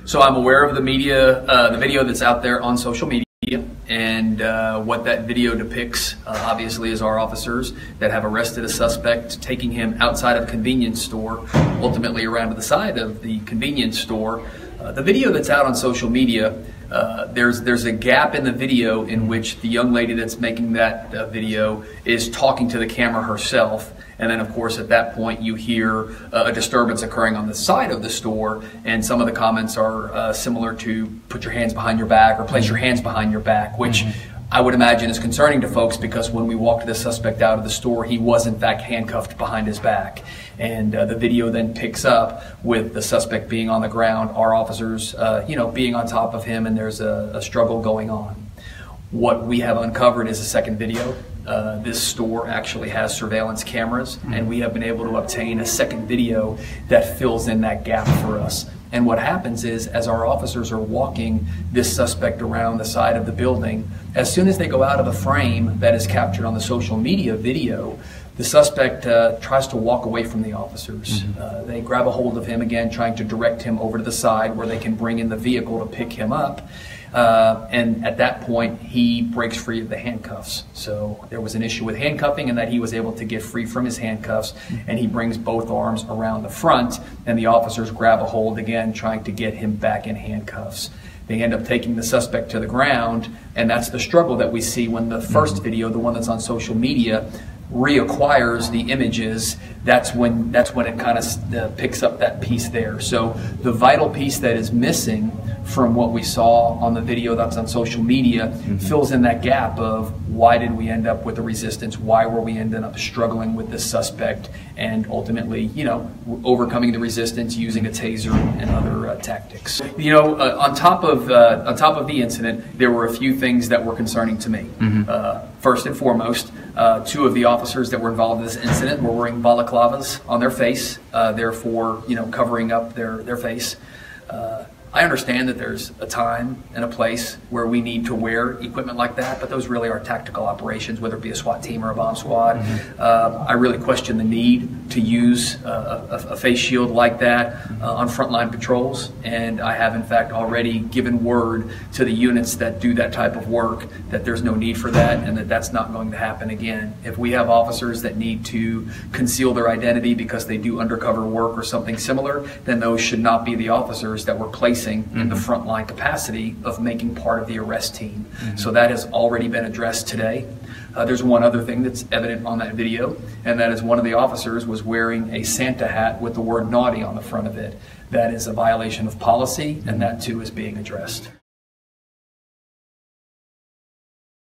So I'm aware of the the video that's out there on social media, and what that video depicts, obviously, is our officers that have arrested a suspect, taking him outside of a convenience store, ultimately around to the side of the convenience store. The video that's out on social media, there's a gap in the video in which the young lady that's making that video is talking to the camera herself. And then, of course, at that point, you hear a disturbance occurring on the side of the store, and some of the comments are similar to "put your hands behind your back" or "place your hands behind your back," which I would imagine is concerning to folks, because when we walked the suspect out of the store, he was in fact handcuffed behind his back. And the video then picks up with the suspect being on the ground, our officers, being on top of him, and there's a struggle going on. What we have uncovered is a second video. This store actually has surveillance cameras, and we have been able to obtain a second video that fills in that gap for us. And what happens is, as our officers are walking this suspect around the side of the building, as soon as they go out of the frame that is captured on the social media video, the suspect tries to walk away from the officers. They grab a hold of him again, trying to direct him over to the side where they can bring in the vehicle to pick him up. And at that point, he breaks free of the handcuffs. So there was an issue with handcuffing, and that he was able to get free from his handcuffs, and he brings both arms around the front, and the officers grab a hold again, trying to get him back in handcuffs. They end up taking the suspect to the ground, and that's the struggle that we see when the first video, the one that's on social media, reacquires the images. That's when it kind of picks up that piece there. So the vital piece that is missing from what we saw on the video that's on social media fills in that gap of why did we end up with the resistance, why were we ending up struggling with this suspect, and ultimately, overcoming the resistance using a taser and other tactics. On top of the incident, there were a few things that were concerning to me. First and foremost, two of the officers that were involved in this incident were wearing balaclavas on their face, therefore, covering up their face. I understand that there's a time and a place where we need to wear equipment like that, but those really are tactical operations, whether it be a SWAT team or a bomb squad. I really question the need to use a face shield like that on frontline patrols, and I have in fact already given word to the units that do that type of work that there's no need for that, and that that's not going to happen again. If we have officers that need to conceal their identity because they do undercover work or something similar, then those should not be the officers that we're placing in the frontline capacity of making part of the arrest team. So that has already been addressed today. There's one other thing that's evident on that video, and that is one of the officers was wearing a Santa hat with the word naughty on the front of it. That is a violation of policy, and that too is being addressed.